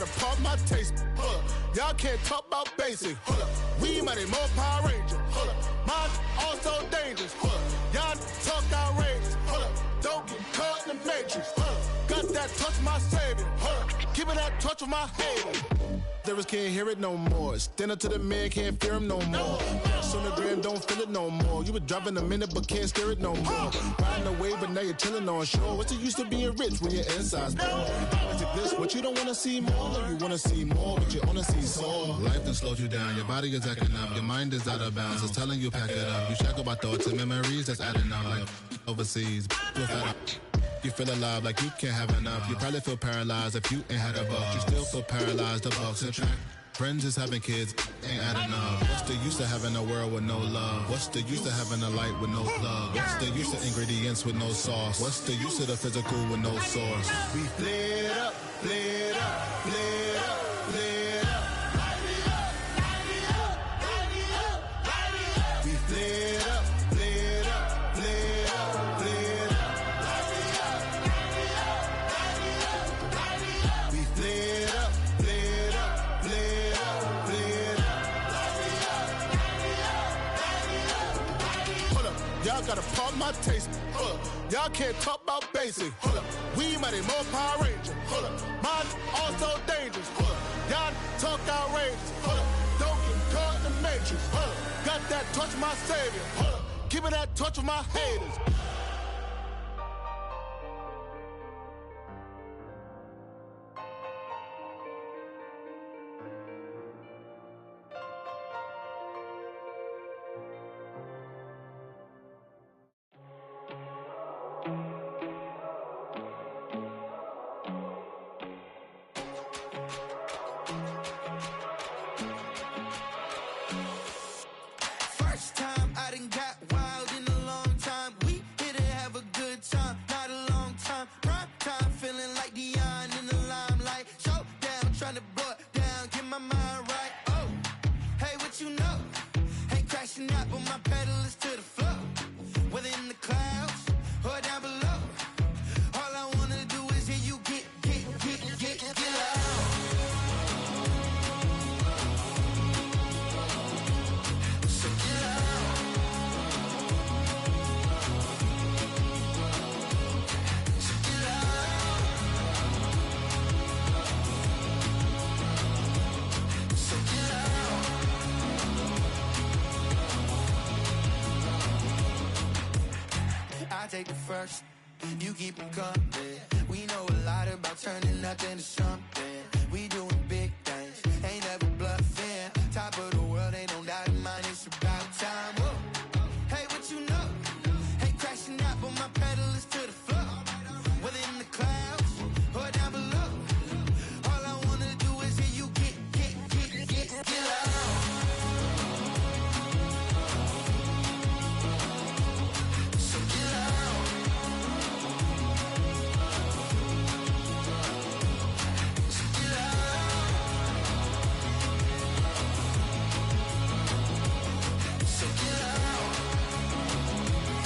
gotta pop my taste. Hold up. Y'all can't talk about basic. Hold up. We mighty more Power Ranger. Hold up. Mine also dangerous. Hold up. Y'all talk outrageous. Hold up. Don't get caught in the matrix. Hold up. Got that touch my savior. Hold up. Giving that touch with my haters. Lyrics can't hear it no more. Stand up to the man, can't fear him no more. Sonogram don't feel it no more. You been driving a minute but can't steer it no more. Riding away but now you're chilling on shore. What's the use of being rich when your inside's poor? Is it this what you don't wanna see more? No, you wanna see more but you only see sore. Life done slowed you down, your body is acting up. Your mind is out of bounds, it's telling you pack it up. You shackle by thoughts and memories that's adding up. Like overseas, you feel alive like you can't have enough. You probably feel paralyzed if you ain't had a buck. You still feel paralyzed, the bucks and track. Friends is having kids, ain't adding up. What's the use of having a world with no love? What's the use of having a light with no plug? What's the use of ingredients with no sauce? What's the use of the physical with no source? We flared up, flared up, flared up, flared up. Light it up, light it up, light it up, light it up. We flared up, flared up, flared up, flared up. Light it up, light it up, light it up, light it up. We flared up, flared up, flared up, flared up. Light it up, light it up, light it up, light it up. Hold up, y'all gotta pop my taste. Hold up, y'all can't talk about basic. Hold up, we mighty more Power Ranger. Hold up, mine also dangerous. Hold up, y'all talk outrageous. Hold up, don't get caught in the matrix. Hold up, got that touch my savior. Hold up, giving that touch with my haters. First time I done got wild in a long time. We here to have a good time, not a long time. Prime time, feeling like Dion in the limelight. Showdown, trying to blow it down, get my mind right. Oh, hey, what you know? Ain't crashing out, but my pedal is to the floor. Whether in the clouds or down below, all I wanna do is hear you get loud. So get loud. So get loud. So get loud. I take the first, you keep them coming. We know a lot about turning nothing to something. We doing big things, ain't never bluffing. Top of the world, ain't no doubt in mine, it's about time. Whoa. Hey, what you know? Ain't crashing out, but my pedal is to the floor. Whether in the clouds or down below, all I wanna do is hear you get loud. So get loud. So get loud. So get loud. Get loud. So get loud. So get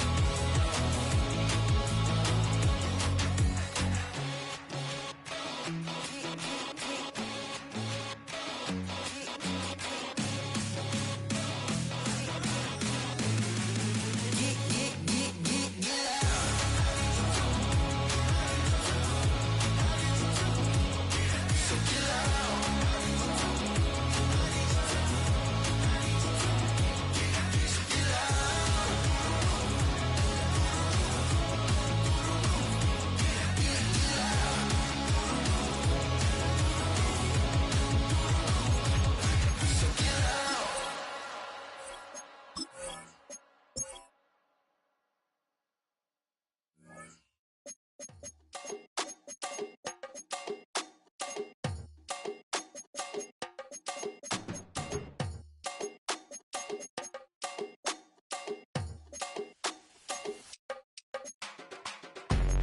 loud. So get loud.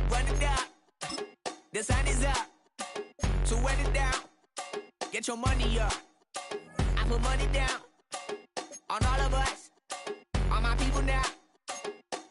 Run it down. The sun is up. So run it down. Get your money up. I put money down on all of us. On my people now.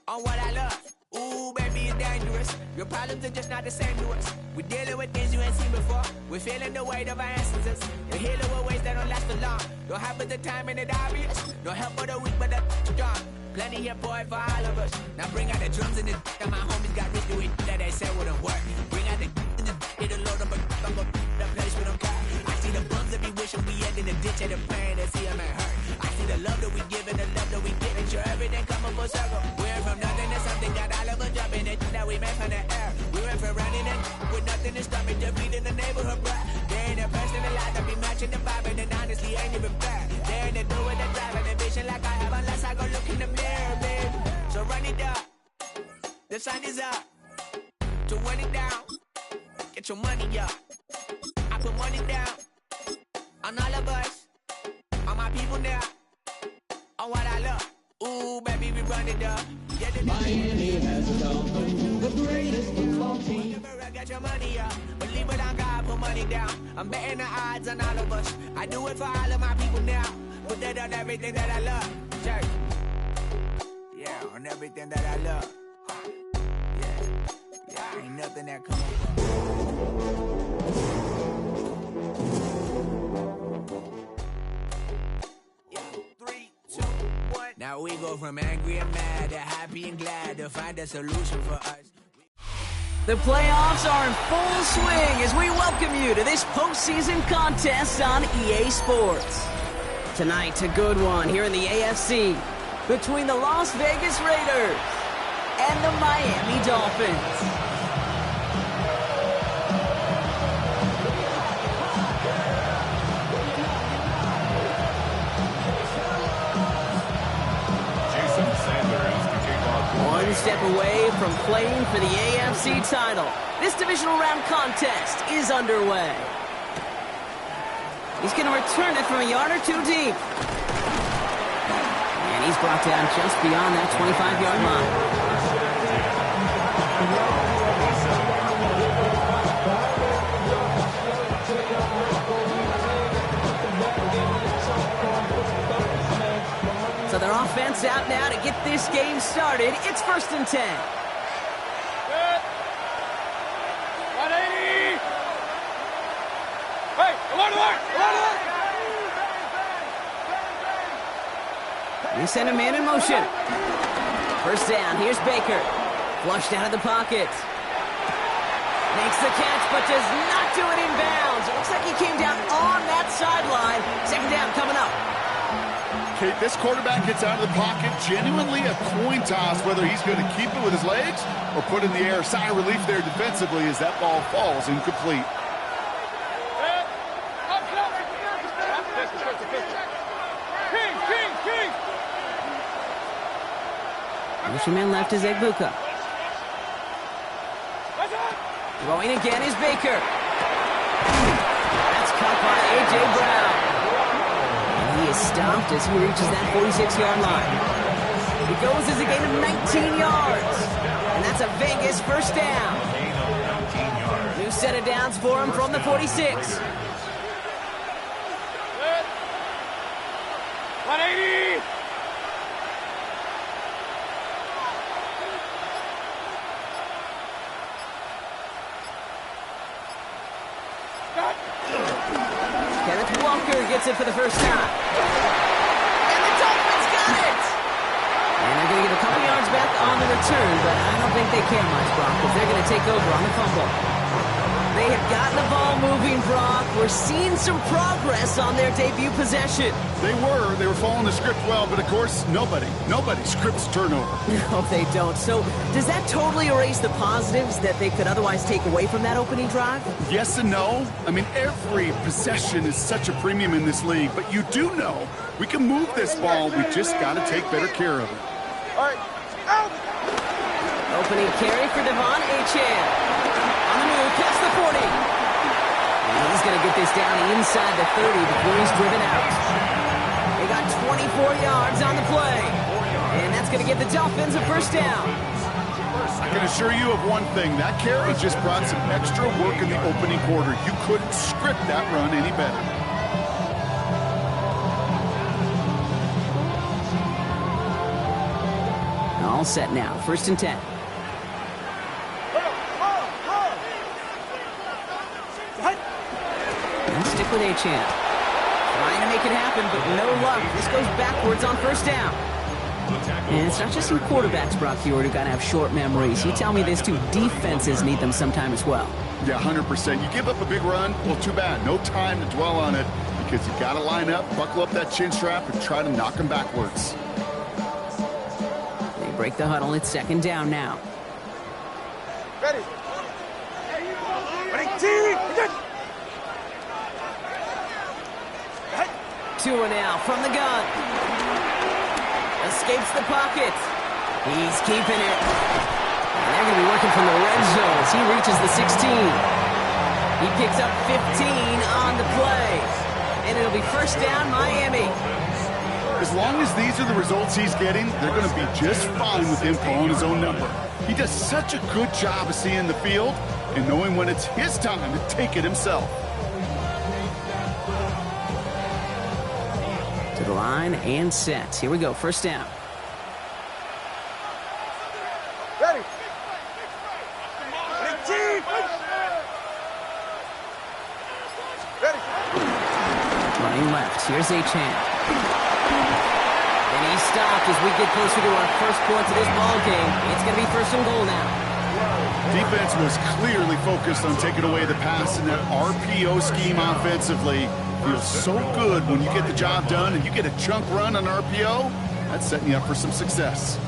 On what I love. Ooh, baby, it's that dangerous. Your problems are just not the same to us. We're dealing with things you ain't seen before. We're feeling the weight of our ancestors. You're healing with ways that don't last for long. Don't have but the time and it obvious. No help for the weak, but the strong. Plenty here, boy, for all of us. Now bring out the drums and the that my homies got rich doing that they said wouldn't work. Bring out the and the it'll load up the place with them cut. I see the bums that be wishing we end in the ditch and the pain that see them and hurt. I see the love that we give and the love that we get. Make sure everything come up full circle. We're from nothing to something, got all of us jumping it that we made from the air. We went from running it with nothing to stop it, just beating the neighborhood, bruh. They ain't the person alive that be matching the vibe, and honestly ain't even fair. They ain't the do with the drive and the vision like I have unless I go look in the mirror, babe. So run it up, the sun is up. To run it down, get your money up. I put money down on all of us, on my people now, on what I love. Ooh, baby, we run it up. Yeah, Miami has the Dolphins, the greatest football team. Get your money up, believe it on God, put money down. I'm betting the odds on all of us. I do it for all of my people now. Put that on everything that I love. Church. Yeah, on everything that I love. Yeah, ain't nothing that come up. Yeah, 3, 2, 1. Now we go from angry and mad to happy and glad to find a solution for us. The playoffs are in full swing as we welcome you to this postseason contest on EA Sports. Tonight, a good one here in the AFC between the Las Vegas Raiders and the Miami Dolphins. One step away from playing for the AFC title. This divisional round contest is underway. He's going to return it from a yard or two deep. And he's brought down just beyond that 25-yard line. So their offense out now to get this game started. It's 1st and 10. 180! Hey, They send a man in motion. First down, here's Baker. Flushed out of the pocket. Makes the catch, but does not do it in bounds. It looks like he came down on that sideline. Second down coming up. Kate, this quarterback gets out of the pocket, genuinely a coin toss whether he's going to keep it with his legs or put it in the air. Sigh of relief there defensively as that ball falls incomplete. Motion left is Egbuka. Throwing again is Baker. That's caught by A.J. Brown. And he is stopped as he reaches that 46-yard line. He goes as a gain of 19 yards. And that's a Vegas first down. New set of downs for him from the 46. 180! Kenneth Walker gets it for the first time. And the Dolphins got it! And they're going to get a couple yards back on the return, but I don't think they can much, Brock, because they're going to take over on the fumble. They have gotten the ball moving, Brock. We're seeing some progress on their debut possession. They were following the script well, but of course, nobody scripts turnover. No, they don't. So does that totally erase the positives that they could otherwise take away from that opening drive? Yes and no. I mean, every possession is such a premium in this league, but you do know we can move this ball. We just got to take better care of it. All right, out! Opening carry for Devon Achane. On the move, past the 40. And he's going to get this down inside the 30 before he's driven out. They got 24 yards on the play. And that's going to give the Dolphins a first down. I can assure you of one thing. That carry just brought some extra work in the opening quarter. You couldn't script that run any better. All set now. 1st and 10. stick with A-Champ. Trying to make it happen, but no luck. This goes backwards on first down. And it's not just some quarterbacks, Brock Huard, who got to have short memories. You tell me this too, defenses need them sometime as well. Yeah, 100%. You give up a big run, well, too bad. No time to dwell on it because you got to line up, buckle up that chin strap, and try to knock them backwards. They break the huddle. It's second down now. Ready. Ready, team. Tua now from the gun. Escapes the pocket. He's keeping it. And they're going to be working from the red zone as he reaches the 16. He picks up 15 on the play. And it'll be first down, Miami. As long as these are the results he's getting, they're going to be just fine with him calling his own number. He does such a good job of seeing the field and knowing when it's his time to take it himself. To the line and set. Here we go, first down. Ready. Ready, team. Ready. Running left. Here's A-Champ. And he stopped as we get closer to our first point of this ball game. It's going to be first and goal now. Defense was clearly focused on taking away the pass in that RPO scheme offensively. Feels so good when you get the job done and you get a chunk run on RPO. That's setting you up for some success.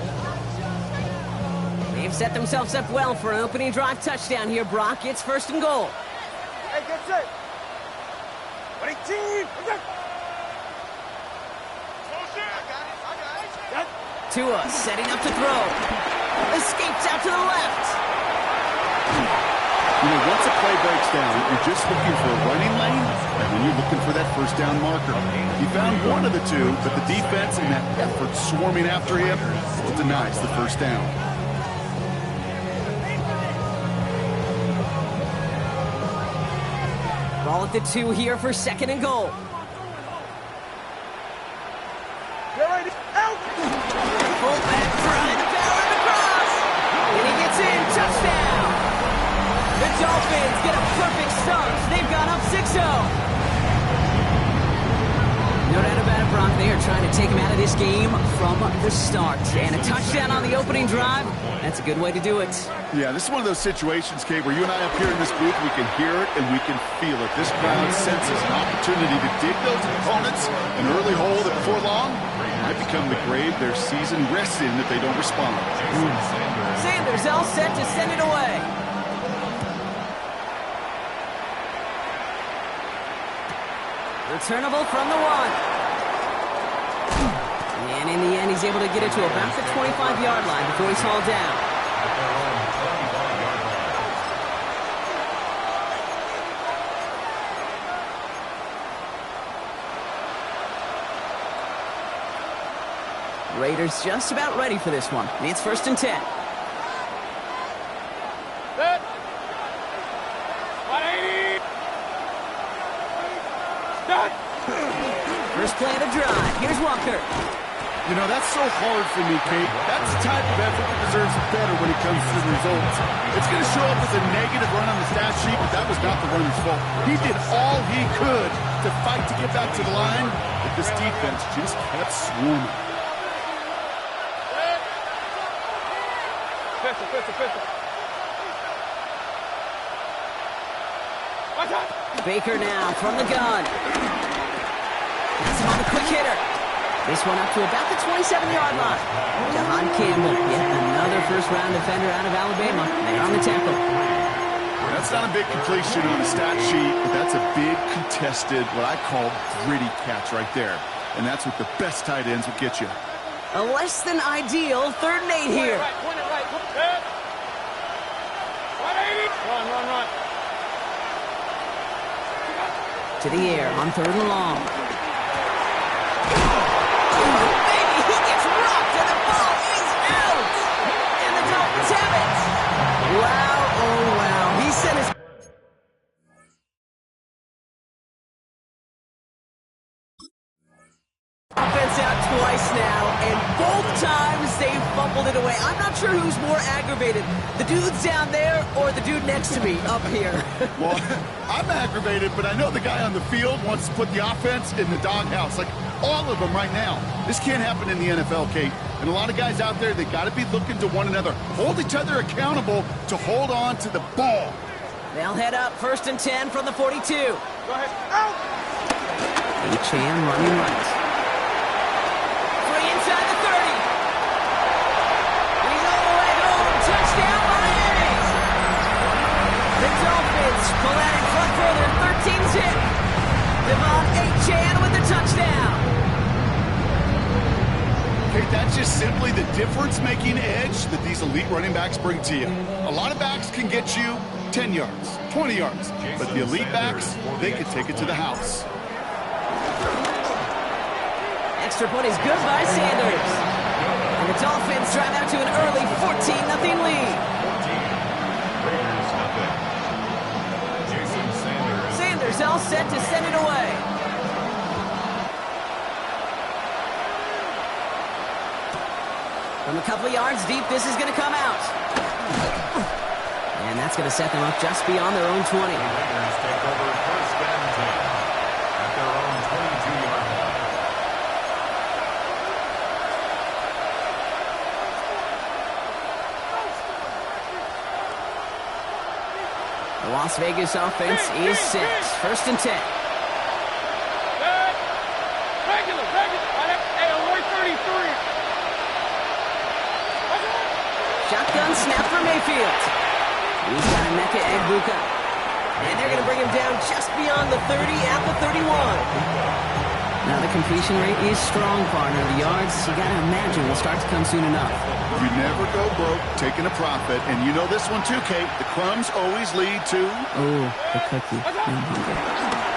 They've set themselves up well for an opening drive touchdown here, Brock. It's first and goal. Hey, get set. Ready, team. Tua setting up to throw. Escapes out to the left. You know, once a play breaks down, you're just looking for a running lane, and then you're looking for that first down marker. He found one of the two, but the defense and that effort swarming after him denies the first down. Ball at the 2 here for second and goal. Get ready. Out. Fullback trying to barrel it across. And he gets in. Touchdown. The Dolphins get a perfect start. They've gone up 6-0. No doubt about it, Brock. They are trying to take him out of this game from the start. And a touchdown on the opening drive, that's a good way to do it. Yeah, this is one of those situations, Kate, where you and I up here in this booth, we can hear it and we can feel it. This crowd senses an opportunity to dig those opponents an early hole that before long might become the grave their season rests in if they don't respond. Sanders all set to send it away. Returnable from the 1. And in the end, he's able to get it to about the 25-yard line before he's hauled down. Raiders just about ready for this one. It's first and 10. Set. 180. Done. First play of the drive. Here's Walker. You know, that's so hard for me, Kate. That's the type of effort that deserves better when it comes to the results. It's going to show up as a negative run on the stat sheet, but that was not the runner's fault. He did all he could to fight to get back to the line, but this defense just kept swarming. Pistol. Watch out. Baker now from the gun. That's him on the quick hitter. This one up to about the 27-yard line. Jahan Campbell, yet another first-round defender out of Alabama. There on the tackle. That's not a big completion on the stat sheet, but that's a big contested, what I call gritty catch right there. And that's what the best tight ends will get you. A less than ideal 3rd and 8 here. Point it right. Set. 180. Run. To the air on 3rd and long. Oh, baby, he gets rocked and the ball is out. And the Dolphins have it. Wow, oh wow. He sent his... offense out twice now, and both times they fumbled it away. I'm not sure who's more aggravated, the dudes down there or the dude next to me up here. Well, I'm aggravated, but I know the guy on the field wants to put the offense in the doghouse, like all of them right now. This can't happen in the NFL, Kate. And a lot of guys out there, they got to be looking to one another, hold each other accountable to hold on to the ball. They'll head up 1st and 10 from the 42. Go ahead. Out! Chan running right. 3 inside the 30. And he's all the way home. Touchdown, Miami! The Dolphins pull out in front further, 13-zip. Devon Chan with the touchdown. Kate, that's just simply the difference-making edge that these elite running backs bring to you. A lot of backs can get you 10 yards, 20 yards, but the elite backs, they can take it to the house. Extra point is good by Sanders. And the Dolphins drive out to an early 14-0 lead. Sanders all set to send it away. From a couple of yards deep, this is going to come out. And that's going to set them up just beyond their own 20. Take over 1st and 10 at their own 22-yard line. The Las Vegas offense is set. 1st and 10. Regular. Hey, away 33. Shotgun snap for Mayfield. He's got Emeka Egbuka. And they're going to bring him down just beyond the 30 at the 31. Now the completion rate is strong, partner. The yards, you got to imagine, will start to come soon enough. You never go broke taking a profit, and you know this one too, Kate. The crumbs always lead to... Oh, the cookie.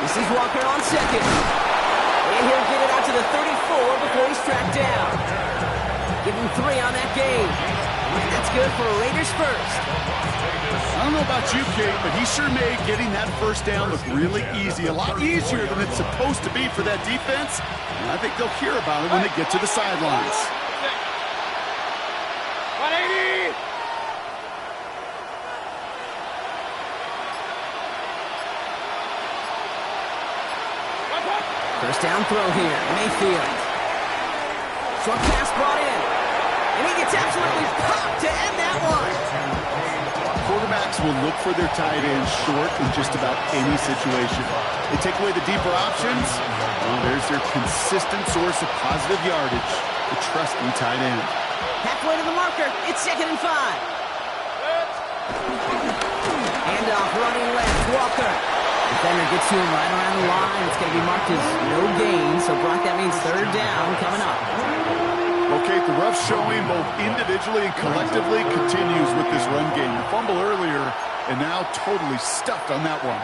This is Walker on second. And he'll get it out to the 34 before he's tracked down. Give him 3 on that game. That's good for Raiders first. I don't know about you, Kate, but he sure made getting that first down look really easy. A lot easier than it's supposed to be for that defense. And I think they'll hear about it when they get to the sidelines. 180! First down throw here. Mayfield. Short pass brought in. And he gets absolutely popped to end that one. Quarterbacks will look for their tight end short in just about any situation. They take away the deeper options. Well, there's their consistent source of positive yardage, the trusty tight end. Halfway to the marker. It's 2nd and 5. Handoff running left. Walker. Defender gets to him right around the line. It's going to be marked as no gain. So, Brock, that means 3rd down coming up. Okay, the rough showing both individually and collectively continues with this run game. The fumble earlier, and now totally stuffed on that one.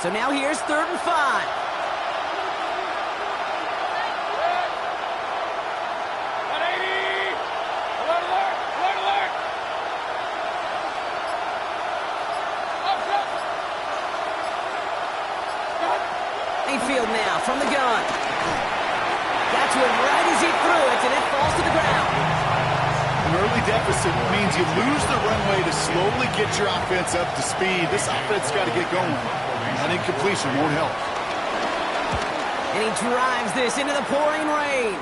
So now here's 3rd and 5. Mayfield now from the gun. Got to him right as he threw it, and it falls to the ground. An early deficit means you lose the runway to slowly get your offense up to speed. This offense got to get going. That incompletion won't help. And he drives this into the pouring rain.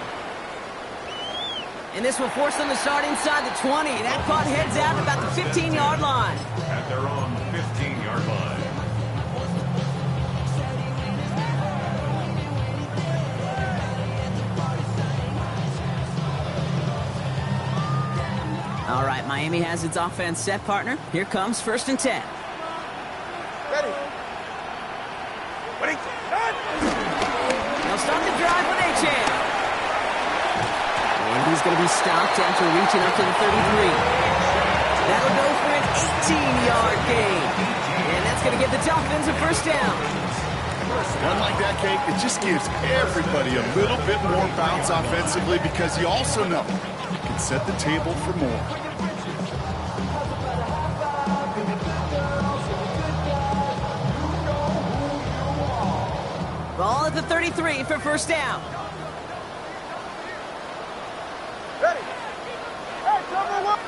And this will force them to start inside the 20. That punt heads out about the 15-yard line. At their own 15-yard line. All right, Miami has its offense set, partner. Here comes 1st and 10. Ready. They'll start the drive with Chan. And he's going to be stopped after reaching up to the 33. That'll go for an 18-yard gain. And that's going to give the Dolphins a 1st down. One like that, Kate, it just gives everybody a little bit more bounce offensively because you also know you can set the table for more. Ball at the 33 for first down. Ready. Hey, number one.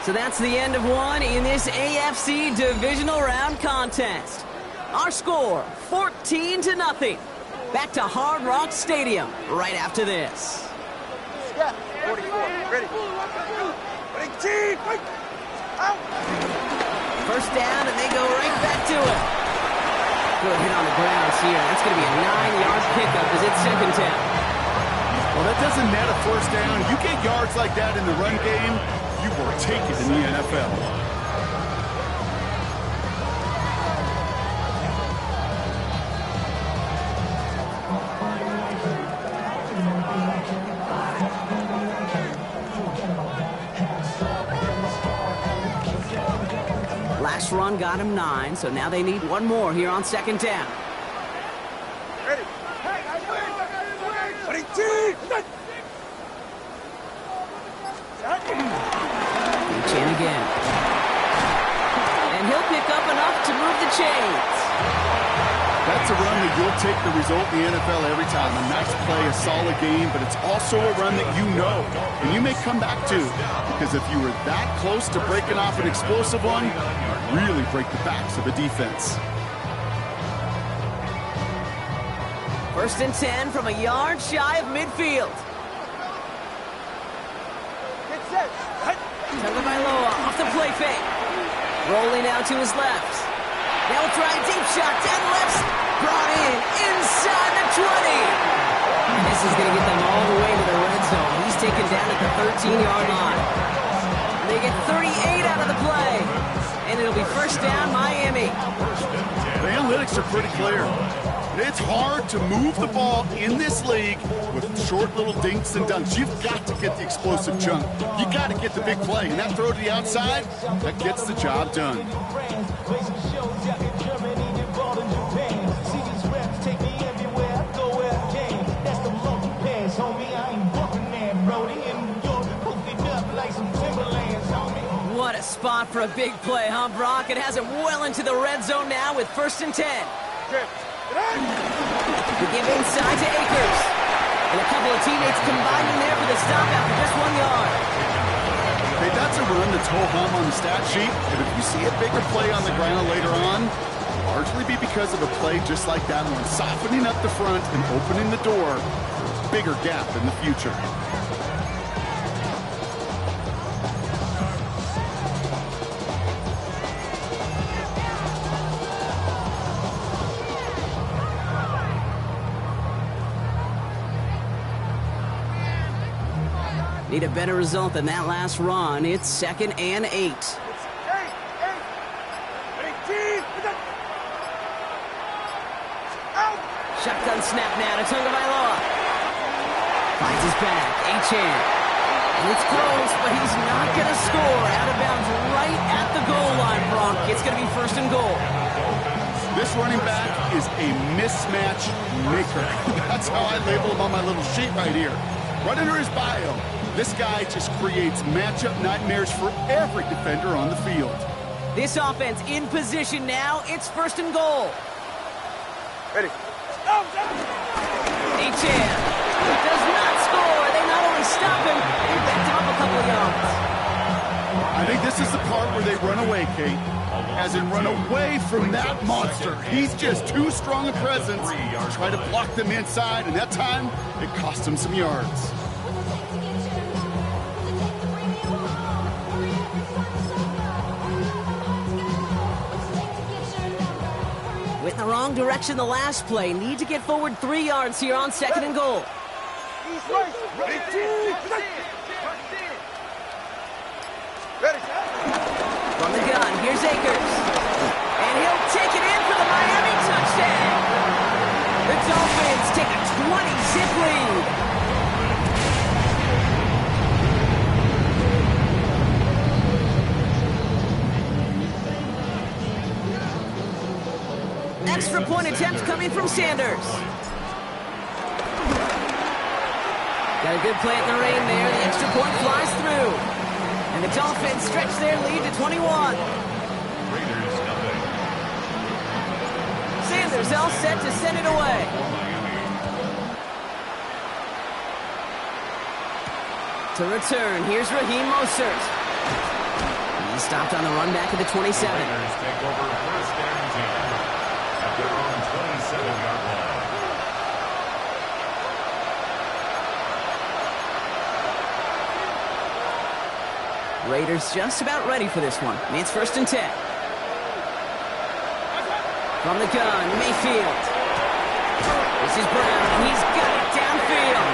So that's the end of one in this AFC Divisional Round contest. Our score, 14-0. Back to Hard Rock Stadium right after this. Step. 44. Ready. Out. First down, and they go right back to it. Good hit on the grounds here. That's going to be a 9-yard pickup as it's second down. Well, that doesn't net a first down. You get yards like that in the run game, you will take it in the NFL. Last run got him 9, so now they need one more here on second down. Ready. Reach in again. And he'll pick up enough to move the chains. That's a run that you'll take the result in the NFL every time. A nice play, a solid game, but it's also a run that you know and you may come back to. Because if you were that close to breaking off an explosive one, you really break the backs of a defense. First and 10 from a yard shy of midfield. Get set. Tagovailoa off the play fake. Rolling out to his left. They'll try a deep shot down left. Brought in inside the 20. And this is going to get them all the way to the red zone. He's taken down at the 13-yard line. They get 38 out of the play. And it'll be first down Miami. The analytics are pretty clear. It's hard to move the ball in this league with short little dinks and dunks. You've got to get the explosive chunk. You got to get the big play. And that throw to the outside, that gets the job done. What a spot for a big play, huh, Brock? It has him well into the red zone now with first and 10. We give inside to Akers. And a couple of teammates combining there for the stop after just 1 yard. Hey, that's a run that's ho-hum on the stat sheet. But if you see a bigger play on the ground later on, largely be because of a play just like that one, softening up the front and opening the door for a bigger gap in the future. Need a better result than that last run. It's second and 8. Shotgun snap now to Tagovailoa. Finds his back. Achane. And it's close, but he's not going to score. Out of bounds right at the goal line, Brock. It's going to be first and goal. This running back is a mismatch maker. That's how I label him on my little sheet right here. Right under his bio. This guy just creates matchup nightmares for every defender on the field. This offense in position now. It's first and goal. Ready. Achane does not score. They not only stop him, they backed him up a couple of yards. I think this is the part where they run away, Kate. As in run away from that monster. He's just too strong a presence. Try to block them inside, and that time, it cost him some yards. Went in the wrong direction the last play. Need to get forward 3 yards here on second and goal. From the gun, here's Akers. And he'll take it in for the Miami touchdown. The Dolphins take a 20-zip lead. Extra point attempt coming from Sanders. Got Got a good play in the rain there. The extra point flies through. And the Dolphins stretch their lead to 21. Raiders nothing. Sanders all set to send it away. To return, here's Raheem Mostert. He's stopped on the run back at the 27. Raiders take over first and 10 at their own 27-yard line. Raiders just about ready for this one. It's first and 10. From the gun, Mayfield. This is Brown. He's got it downfield.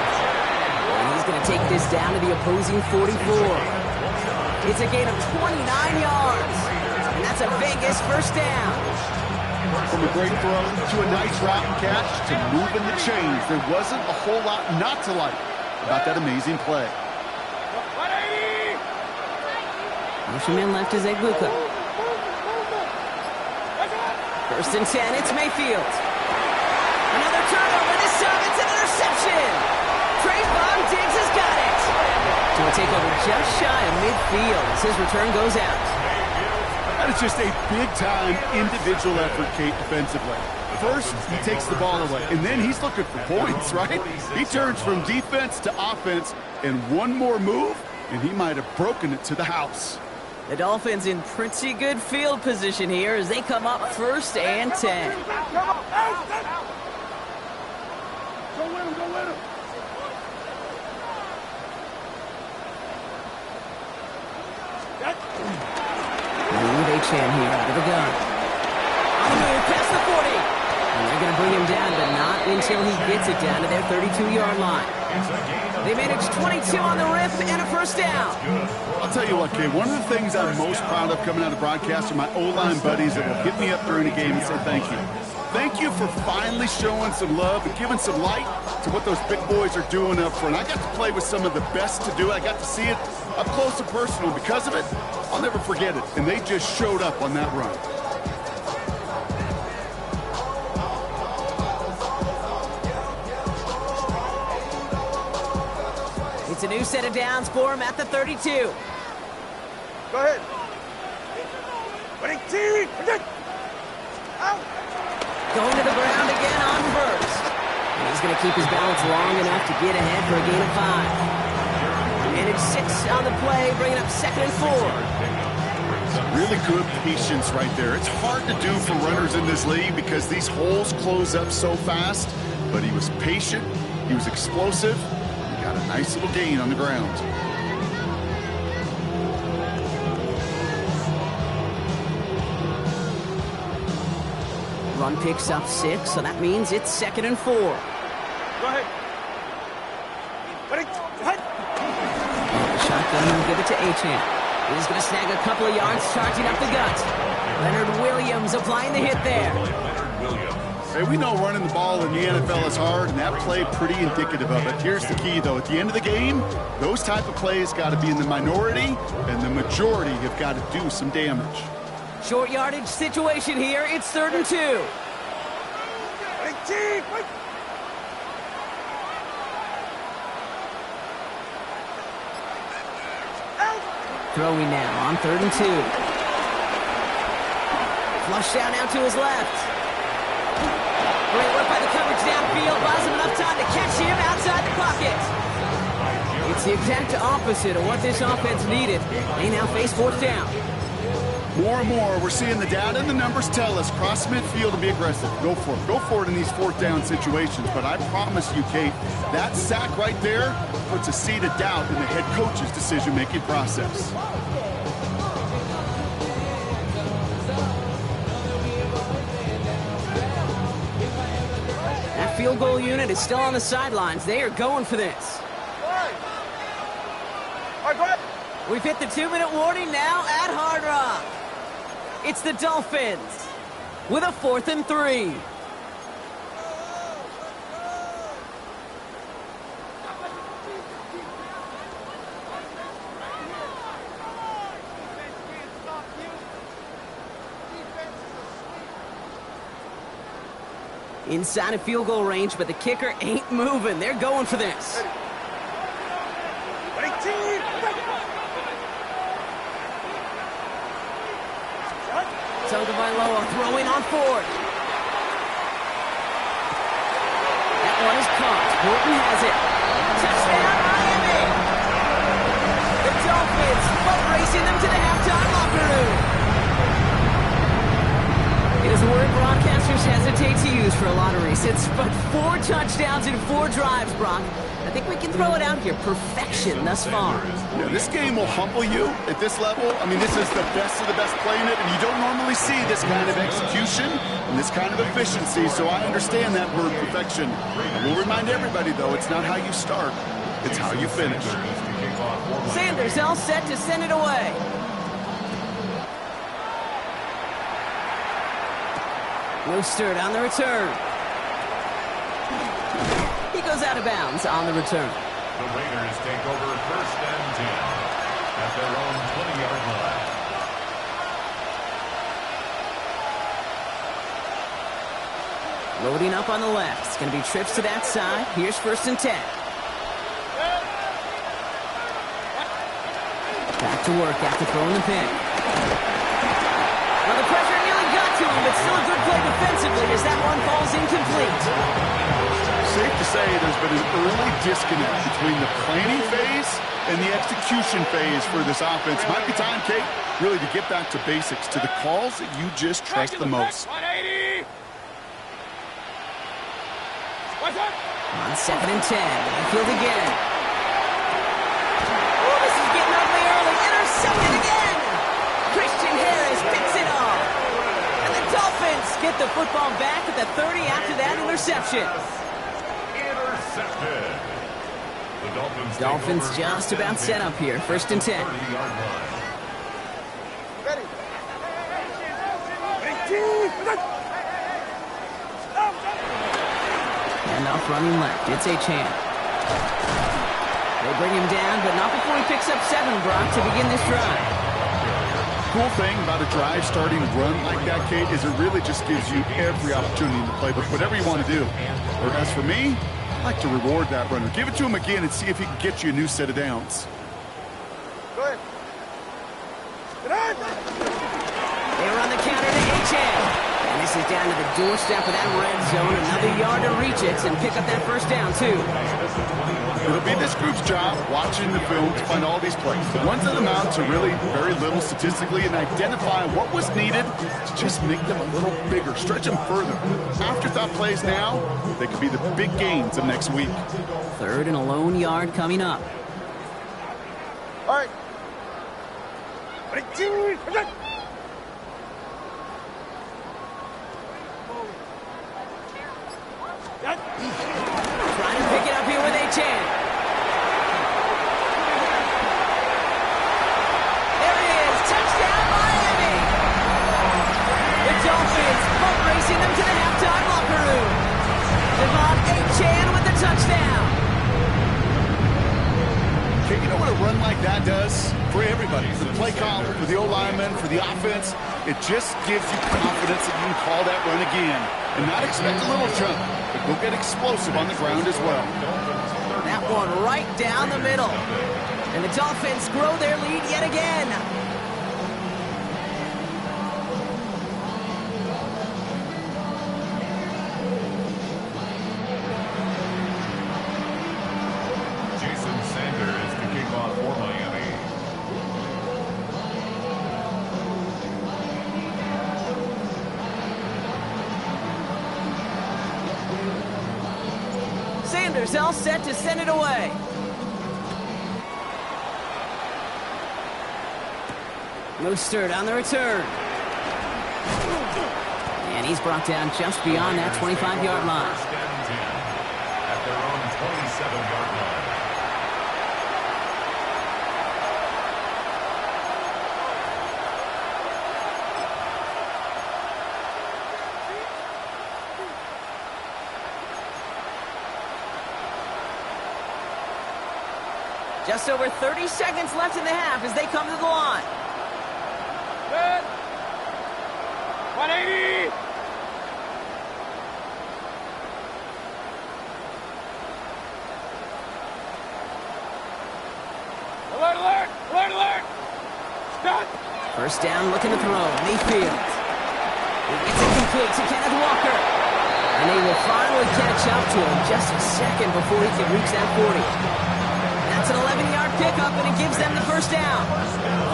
And he's going to take this down to the opposing 44. It's a gain of 29 yards. And that's a Vegas first down. From a great throw to a nice route and catch to moving the chains. There wasn't a whole lot not to like about that amazing play. Motion man left is Egbuka. First and 10, it's Mayfield. Another turnover, this time it's an interception. Trayvon Diggs has got it. So a takeover just shy of midfield as his return goes out. That is just a big-time individual effort, Kate, defensively. First, he takes the ball away, and then he's looking for points, right? He turns from defense to offense, and one more move, and he might have broken it to the house. The Dolphins in pretty good field position here as they come up first and 10. Go win him, go win him. With Achan here out of the gun. On the move, past the 40. And they're going to bring him down, but not until he gets it down to their 32-yard line. They managed 22 on the rip and a first down. I'll tell you what, kid, one of the things I'm most proud of coming out of broadcast are my O-line buddies that will hit me up during the game and say thank you. Thank you for finally showing some love and giving some light to what those big boys are doing up front. I got to play with some of the best to do it. I got to see it up close and personal. Because of it, I'll never forget it. And they just showed up on that run. It's a new set of downs for him at the 32. Go ahead. Running team. Out. Going to the ground again on burst. And he's going to keep his balance long enough to get ahead for a gain of 5. And it's 6 on the play, bringing up second and 4. Really good patience right there. It's hard to do for runners in this league because these holes close up so fast. But he was patient. He was explosive. He got a nice little gain on the ground. Run picks up 6, so that means it's second and 4. Go ahead. Running. Ahead. Shotgun will give it to Achan. He's going to snag a couple of yards, charging up the gut. Leonard Williams applying the hit there. Hey, we know running the ball in the NFL is hard, and that play pretty indicative of it. Here's the key, though. At the end of the game, those type of plays got to be in the minority, and the majority have got to do some damage. Short yardage situation here. It's third and 2. Running team. Throwing now on third and 2. Flush down now to his left. Great work by the coverage downfield. Buys him enough time to catch him outside the pocket. It's the exact opposite of what this offense needed. They now face fourth down. More and more, we're seeing the data and the numbers tell us cross midfield and be aggressive. Go for it. Go for it in these fourth down situations. But I promise you, Kate, that sack right there puts a seed of doubt in the head coach's decision-making process. That field goal unit is still on the sidelines. They are going for this. All right, go ahead. We've hit the 2-minute warning now at Hard Rock. It's the Dolphins with a 4th and 3. Inside of field goal range, but the kicker ain't moving. They're going for this. Tagovailoa throwing on fourth. That one is caught. Horton has it. Touchdown, Miami! The Dolphins foot racing them to the halftime locker room. It is a word broadcasters hesitate to use for a lottery sits, but 4 touchdowns in 4 drives, Brock. I think we can throw it out here. Perfection thus far. Yeah, this game will humble you at this level. I mean, this is the best of the best playing it, and you don't normally see this kind of execution and this kind of efficiency, so I understand that word perfection. I will remind everybody, though, it's not how you start, it's how you finish. Sanders all set to send it away. Mostert on the return. He goes out of bounds on the return. The Raiders take over 1st and 10 at their own 20-yard line. Loading up on the left. It's going to be trips to that side. Here's 1st and 10. Back to work after throwing the pick. Well, the pressure nearly got to him, but still a good play defensively as that one falls incomplete. Safe to say there's been an early disconnect between the planning phase and the execution phase for this offense. Might be time, Kate, really to get back to basics, to the calls that you just trust the most. 180! What's up? On 2nd and 10. Field again. Oh, this is getting ugly early. Intercepted again. Christian Harris picks it off. And the Dolphins get the football back at the 30 after that interception. Intercepted. The Dolphins just about set up here. 1st and 10. Ready. Enough running left. It's Achane. They bring him down, but not before he picks up 7, Brock, to begin this drive. Cool thing about a drive starting run like that, Kate, is it really just gives you every opportunity in the playbook, whatever you want to do. Or as for me, I like to reward that runner. Give it to him again and see if he can get you a new set of downs. Go ahead. Get on! They run the counter to Achane. And this is down to the doorstep of that red zone. Another yard to reach it and pick up that 1st down, too. It'll be this group's job watching the film to find all these plays. The ones that amount to really very little statistically and identify what was needed to just make them a little bigger, stretch them further. Afterthought plays now, they could be the big gains of next week. 3rd and a lone yard coming up. All right. Trying to pick it up here with Achane. There he is. Touchdown, Miami. The Dolphins boat racing them to the halftime locker room. Devon Achane with the touchdown. Okay, you know what a run like that does for everybody? For the play caller, for the O-lineman, for the offense. It just gives you confidence that you can call that run again and not expect a little jump, but go get explosive on the ground as well. That one right down the middle. And the Dolphins grow their lead yet again. Jason Sanders to kick off for Miami. Sanders all set to send it away. Mostert on the return. And he's brought down just beyond that 25-yard line. 1st and 10 at their own 27-yard line. Just over 30 seconds left in the half as they come to the line. Good. 180! Alert, alert! Alert, alert! Stop! 1st down, looking to throw. Mayfield. It's incomplete to Kenneth Walker. And they will finally catch up to him just a second before he can reach that 40. That's an 11-yard pickup, and it gives them the first down.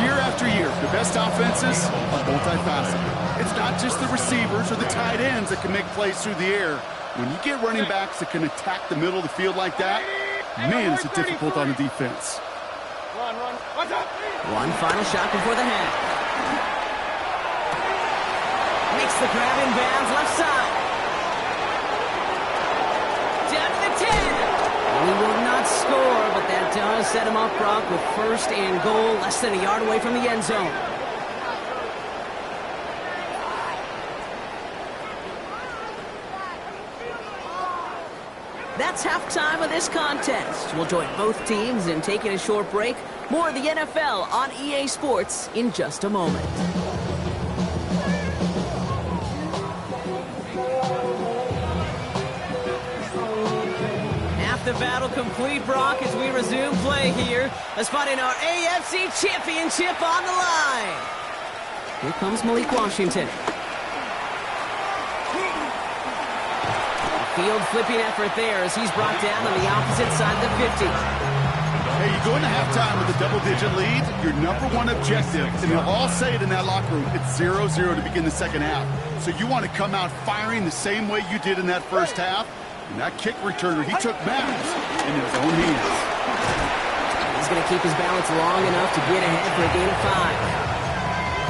Year after year, the best offenses are multifaceted. It's not just the receivers or the tight ends that can make plays through the air. When you get running backs that can attack the middle of the field like that, man, is it difficult on the defense. Run. Watch out. One final shot before the half. Makes the grab in bounds left side. Down to the 10. He will not score, but that does set him up, Brock, with first and goal, less than a yard away from the end zone. That's halftime of this contest. We'll join both teams in taking a short break. More of the NFL on EA Sports in just a moment. Half the battle complete, Brock, as we resume play here. A spot in our AFC Championship on the line. Here comes Malik Washington. Field flipping effort there as he's brought down on the opposite side of the 50. Hey, you go into halftime with a double-digit lead, your number one objective, and they'll all say it in that locker room, it's 0-0 to begin the second half. So you want to come out firing the same way you did in that first half. And that kick returner, he took matters in his own hands. He's going to keep his balance long enough to get ahead for a gain of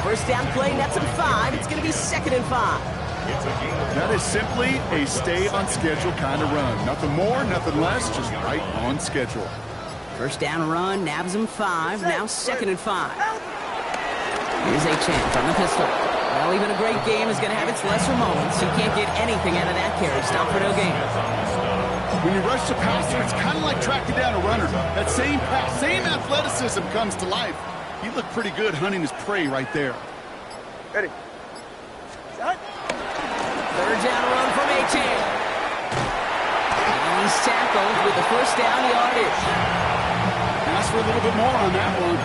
5. First down play, nets him 5. It's going to be 2nd and 5. That is simply a stay-on-schedule kind of run. Nothing more, nothing less, just right on schedule. First down run, nabs him 5, now 2nd and 5. Here's A-Chan from the pistol. Well, even a great game is going to have its lesser moments. You can't get anything out of that carry. Stop for no gain. When you rush the passer, it's kind of like tracking down a runner. That same pass, same athleticism comes to life. He looked pretty good hunting his prey right there. Ready. Shot. Third down run from A-Chan. And he's tackled with the first down yardage. Ask for a little bit more on that one.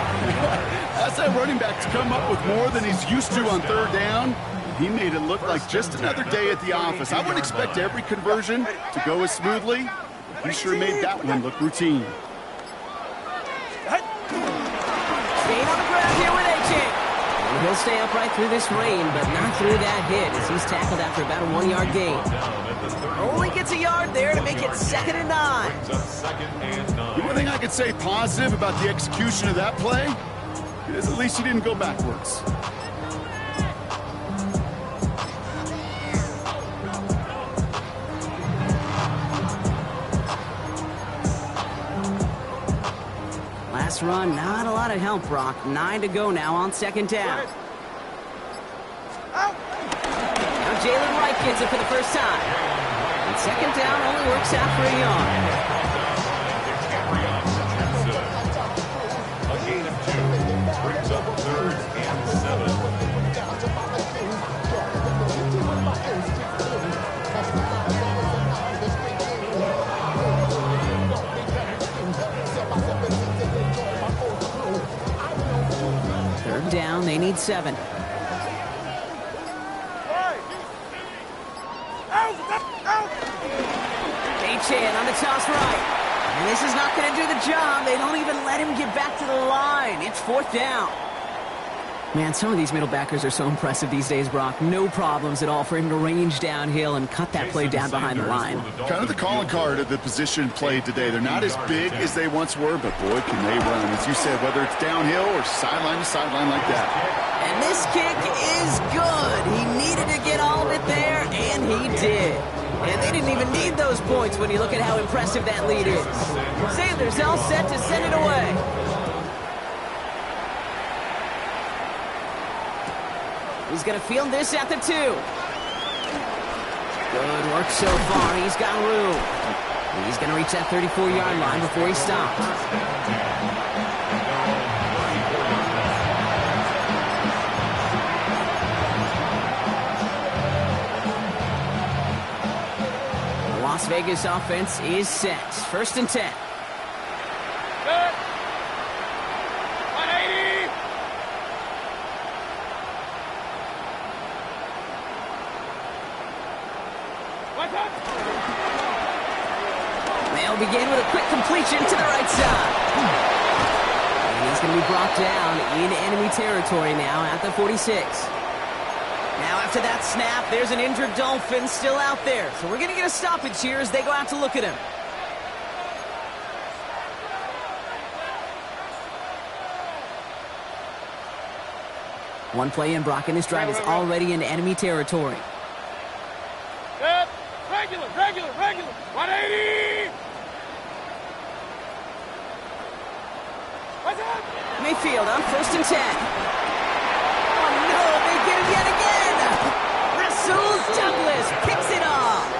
That's that running back to come up with more than he's used to on third down. He made it look like just another day at the office. I wouldn't expect every conversion to go as smoothly. He sure made that one look routine. Staying on the ground here with A-Chan. And he'll stay upright through this rain, but not through that hit as he's tackled after about a 1-yard gain. Only gets a yard there to make it 2nd and 9. The one thing I could say positive about the execution of that play is at least he didn't go backwards. Last run, not a lot of help, Brock. 9 to go now on 2nd down. Now Jalen Wright gets it for the first time. And 2nd down only works out for a yard. A gain of 2 brings up 3rd and 7. Third down, they need 7. A-Chan on the toss right. And this is not going to do the job. They don't even let him get back to the line. It's 4th down. Man, some of these middle backers are so impressive these days, Brock. No problems at all for him to range downhill and cut that play down behind the line. Kind of the calling card of the position played today. They're not as big as they once were, but boy, can they run. As you said, whether it's downhill or sideline to sideline like that. And this kick is good. He needed to get all of it there, and he did. And they didn't even need those points when you look at how impressive that lead is. Sanders all set to send it away. He's going to field this at the 2. Good work so far. He's got room. He's going to reach that 34-yard line before he stops. The Las Vegas offense is set. 1st and 10. Good. 180. begin with a quick completion to the right side. And he's going to be brought down in enemy territory now at the 46. Now after that snap, there's an injured Dolphin still out there. So we're going to get a stoppage here as they go out to look at him. One play in, Brock, and this drive is already in enemy territory. Good. Regular. 180. What's up? Mayfield on 1st and 10. Oh no, they get it yet again. Rasul Douglas picks it off.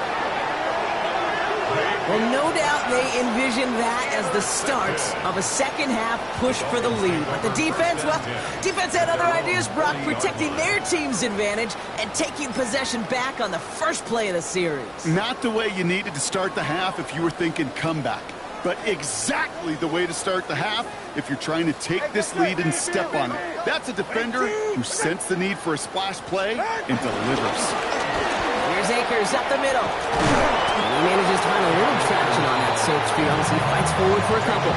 Well, no doubt they envision that as the start of a second half push for the lead. But the defense, well, defense had other ideas, Brock, protecting their team's advantage and taking possession back on the first play of the series. Not the way you needed to start the half if you were thinking comeback, but exactly the way to start the half if you're trying to take this lead and step on it. That's a defender who sensed the need for a splash play and delivers. Here's Akers up the middle. And he manages to find a little traction on that search field as he fights forward for a couple.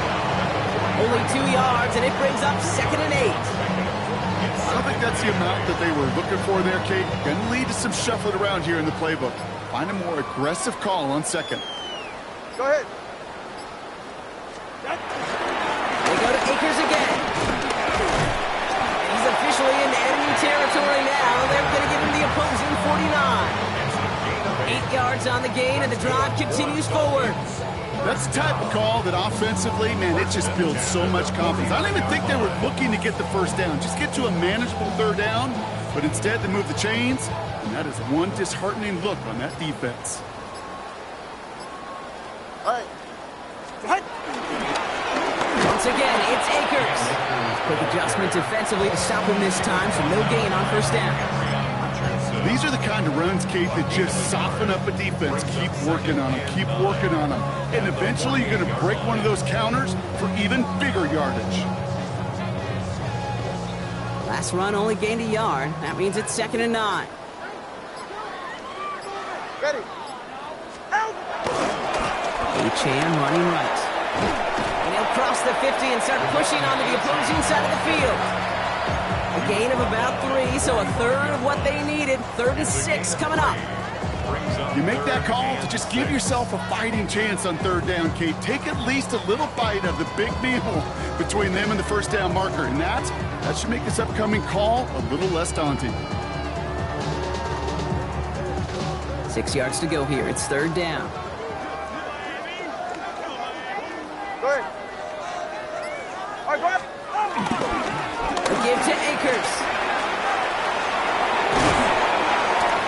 Only 2 yards, and it brings up 2nd and 8. I don't think that's the amount that they were looking for there, Kate. Going to lead to some shuffling around here in the playbook. Find a more aggressive call on 2nd. Go ahead. They go to Akers again. He's officially in enemy territory now. They're going to give him the opposing 49. 8 yards on the gain, and the drive continues forward. That's the type of call that offensively, man, it just builds so much confidence. I don't even think they were looking to get the first down. Just get to a manageable 3rd down, but instead they move the chains, and that is one disheartening look on that defense. All right. Once again, it's Akers. Quick adjustment defensively to stop him this time, so no gain on 1st down. These are the kind of runs, Kate, that just soften up a defense. Keep working on them, keep working on them. And eventually you're going to break one of those counters for even bigger yardage. Last run only gained a yard. That means it's 2nd and 9. Ready. Out. Chan running right. And he'll cross the 50 and start pushing onto the opposing side of the field. A gain of about 3, so a third of what they needed. 3rd and 6 coming up. You make that call to just give yourself a fighting chance on 3rd down, Kate. Take at least a little bite of the big meal between them and the 1st down marker. And that should make this upcoming call a little less daunting. 6 yards to go here. It's 3rd down. Go ahead. All right, go ahead. Give to Akers.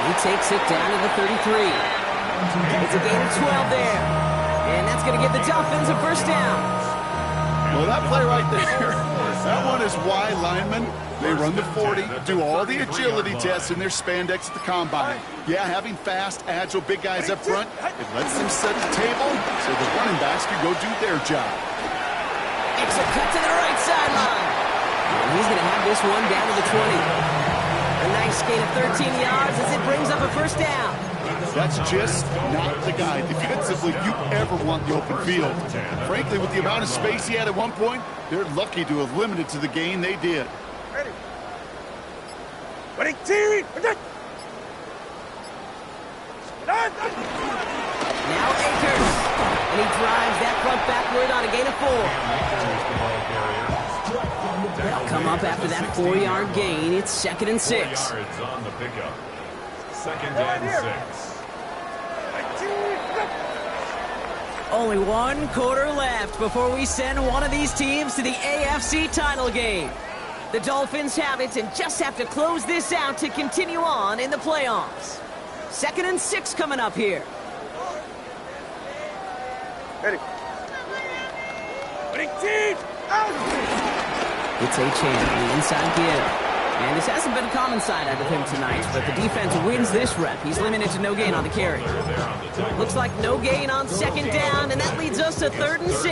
He takes it down to the 33. It's a gain of 12 there. And that's going to give the Dolphins a 1st down. Well, that play right there, that one is why linemen, they run the 40, do all the agility tests in their spandex at the combine. Yeah, having fast, agile, big guys up front, it lets them set the table so the running backs can go do their job. It's a cut to the right sideline. And he's going to have this one down to the 20. A nice gain of 13 yards as it brings up a 1st down. That's just not the guy defensively you ever want in the open field. Frankly, with the amount of space he had at one point, they're lucky to have limited to the gain they did. Ready. Ready, team. Now Akers. And he drives that front backward on a gain of 4. They'll come up after that 4-yard gain. It's 2nd and 6. Yards on the pickup. 2nd and 6. Only 1 quarter left before we send one of these teams to the AFC title game. The Dolphins have it and just have to close this out to continue on in the playoffs. 2nd and 6 coming up here. Ready. Ready, team. Out. It's Chan on the inside give. And this hasn't been a common side out of him tonight, but the defense wins this rep. He's limited to no gain on the carry. Looks like no gain on 2nd down, and that leads us to 3rd and 6.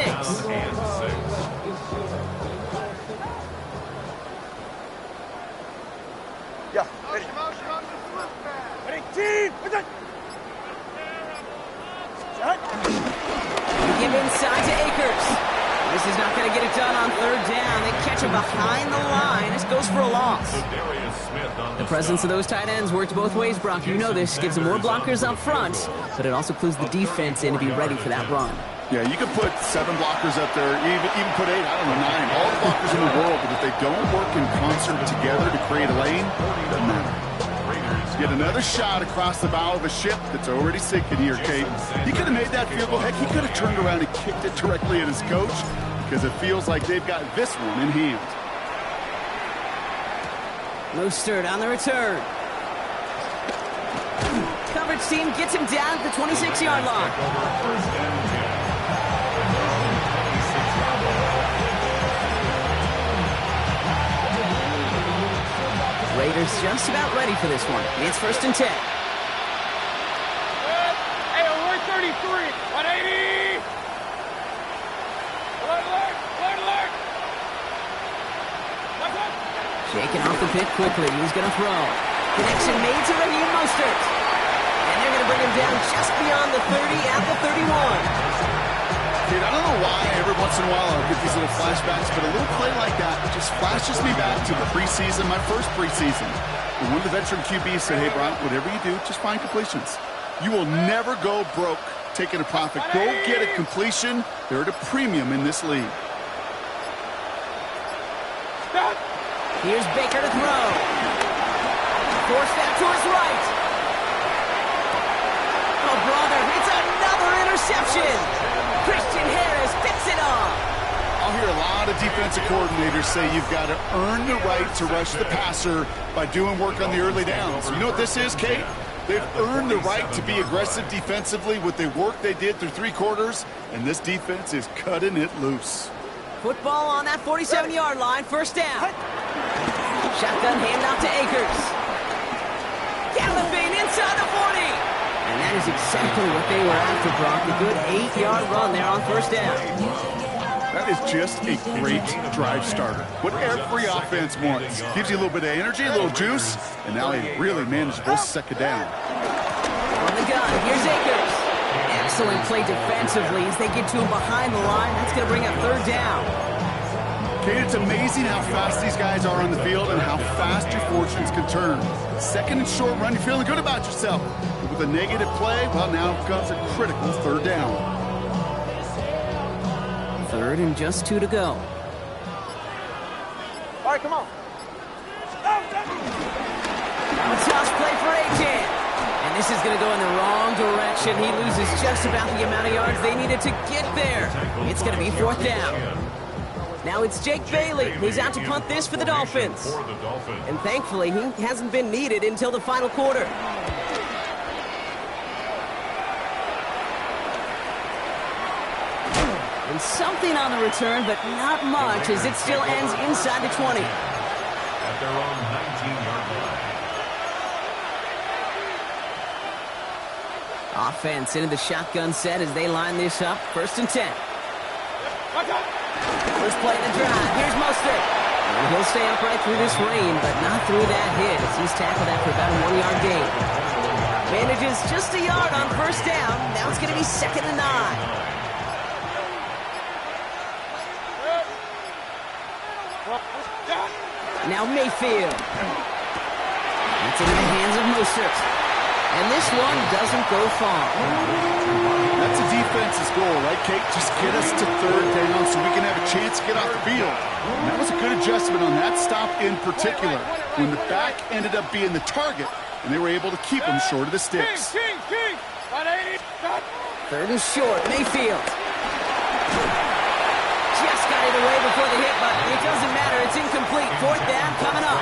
Yeah, ready. Ready, team. Give him shotgun on third down. They catch him behind the line. This goes for a loss. The presence of those tight ends works both ways, Brock. You know this. Gives them more blockers up front, but it also clues the defense in to be ready for that run. Yeah, you could put 7 blockers up there, even put 8, I don't know, 9, all the blockers in the world, but if they don't work in concert together to create a lane, it doesn't matter. Get another shot across the bow of a ship that's already sinking here, Kate. He could have made that field goal. Heck, he could have turned around and kicked it directly at his coach because it feels like they've got this one in hand. Mostert on the return. Coverage team gets him down at the 26-yard line. Raiders just about ready for this one. It's 1st and 10. Hey, alert 33, 180. Alert. Shaking off the pit quickly. He's going to throw. Connection made to Raheem Mostert. And they're going to bring him down just beyond the 30 at the 31. Dude, I don't know why every once in a while I'll get these little flashbacks, but a little play like that just flashes me back to the preseason, my first preseason. And one of the veteran QBs said, hey, Brian, whatever you do, just find completions. You will never go broke taking a profit. Go get a completion. They're at a premium in this league. Here's Baker to throw. Force that to his right. Oh, brother, it's another interception. Christian Harris picks it off. I'll hear a lot of defensive coordinators say you've got to earn the right to rush the passer by doing work on the early downs. You know what this is, Kate? They've earned the right to be aggressive defensively with the work they did through 3 quarters, and this defense is cutting it loose. Football on that 47-yard line, 1st down. Shotgun handoff to Akers. Galloping inside the 40. And that is exactly what they were after, Brock. A good 8-yard run there on 1st down. That is just a great drive starter. What every offense wants. Gives you a little bit of energy, a little juice, and now a really manageable 2nd down. On the gun, here's Akers. Excellent play defensively as they get to him behind the line. That's going to bring up 3rd down. Kate, it's amazing how fast these guys are on the field and how fast your fortunes can turn. 2nd and short run, you're feeling good about yourself. But with a negative play, well, now comes a critical 3rd down. 3rd and just 2 to go. All right, come on. A toss play for Achane. And this is going to go in the wrong direction. He loses just about the amount of yards they needed to get there. It's going to be 4th down. Now it's Jake Bailey. He's out to punt this for the Dolphins. And thankfully, he hasn't been needed until the final quarter. And something on the return, but not much, as it still ends inside the 20. At their own 19-yard line. Offense into the shotgun set as they line this up. 1st and 10. First play of the drive. Here's Mostert. And he'll stay upright through this rain, but not through that hit as he's tackled after about a 1-yard gain. Manages just a yard on 1st down. Now it's going to be 2nd and 9. Now Mayfield. It's into the hands of Mostert. And this one doesn't go far. That's a defense's goal, right, Kate? Just get us to 3rd down so we can have a chance to get off the field. And that was a good adjustment on that stop in particular, when the back ended up being the target, and they were able to keep him short of the sticks. 3rd and short, Mayfield. Just got it away before the hit, but it doesn't matter. It's incomplete. 4th down coming up.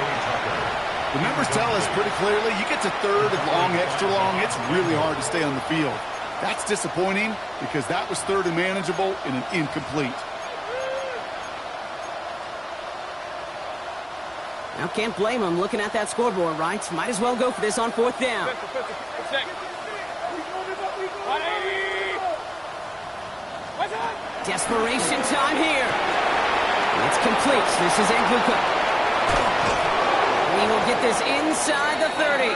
The numbers tell us pretty clearly, you get to 3rd and long, extra long, it's really hard to stay on the field. That's disappointing because that was 3rd and manageable and an incomplete. Now can't blame him looking at that scoreboard, right? Might as well go for this on 4th down. Desperation time here. It's complete. This is Nguka. He will get this inside the 30.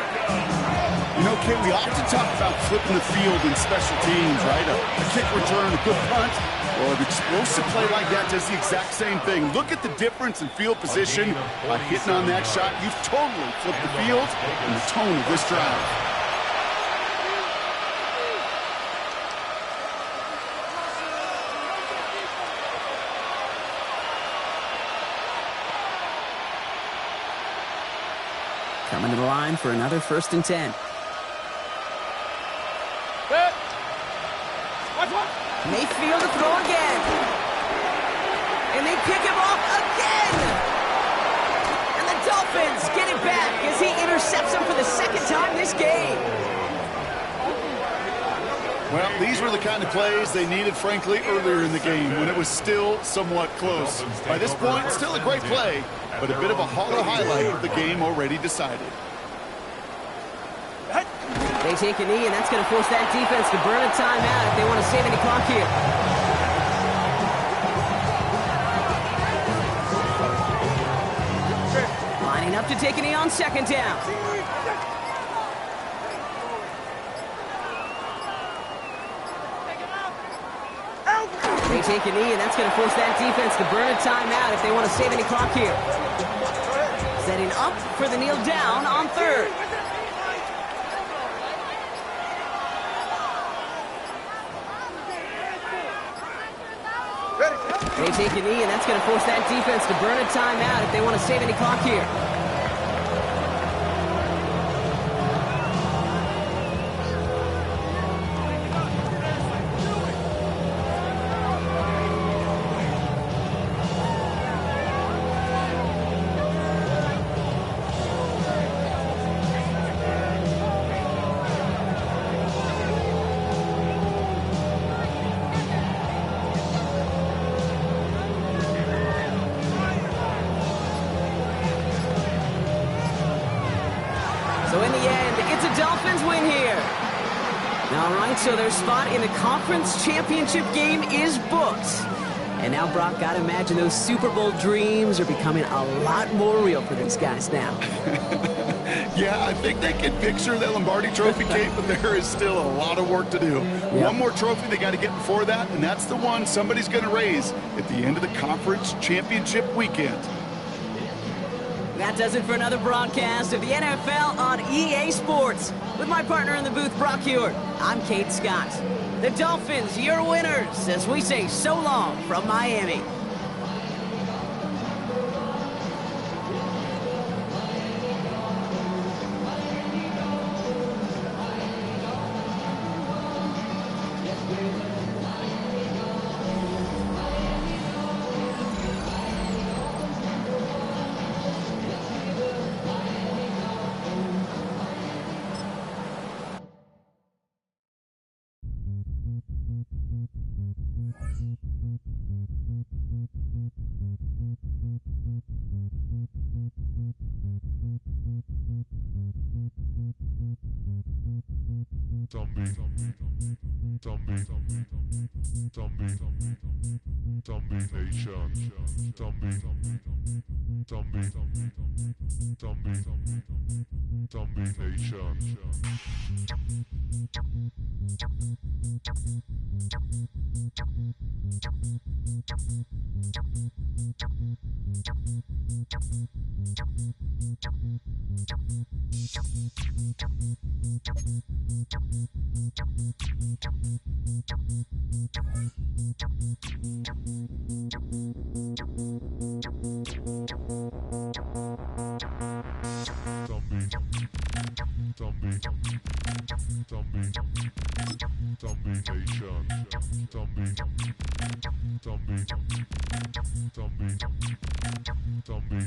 You know, Kate, we often talk about flipping the field in special teams, right? A kick return, a good punt. Well, an explosive play like that does the exact same thing. Look at the difference in field position. By hitting on that shot, you've totally flipped the field and the tone of this drive. Coming to the line for another 1st and 10. Mayfield to throw again. And they pick him off again. And the Dolphins get it back as he intercepts him for the 2nd time this game. Well, these were the kind of plays they needed, frankly, earlier in the game when it was still somewhat close. By this point, still a great play, but a bit of a hollow highlight of the game already decided. They take a knee, and that's going to force that defense to burn a timeout if they want to save any clock here. Lining up to take a knee on 2nd down. They take a knee, and that's going to force that defense to burn a timeout if they want to save any clock here. Setting up for the kneel down on 3rd. They take a knee, and that's going to force that defense to burn a timeout if they want to save any clock here. So in the end, it's a Dolphins win here. All right, so their spot in the conference championship game is booked. And now, Brock, gotta imagine those Super Bowl dreams are becoming a lot more real for these guys now. Yeah, I think they can picture the Lombardi Trophy, Kate, but there is still a lot of work to do. Yep. One more trophy they got to get before that, and that's the one somebody's going to raise at the end of the conference championship weekend. That does it for another broadcast of the NFL on EA Sports. With my partner in the booth, Brock Hewitt, I'm Kate Scott. The Dolphins, your winners, as we say so long from Miami.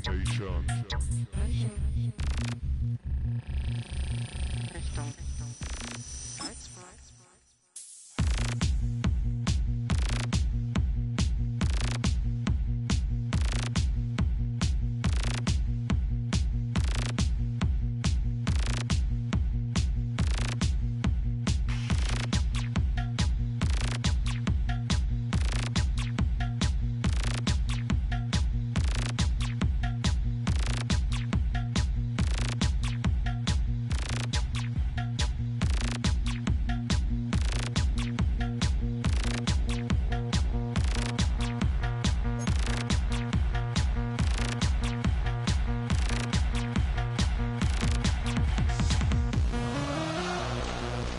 Nation.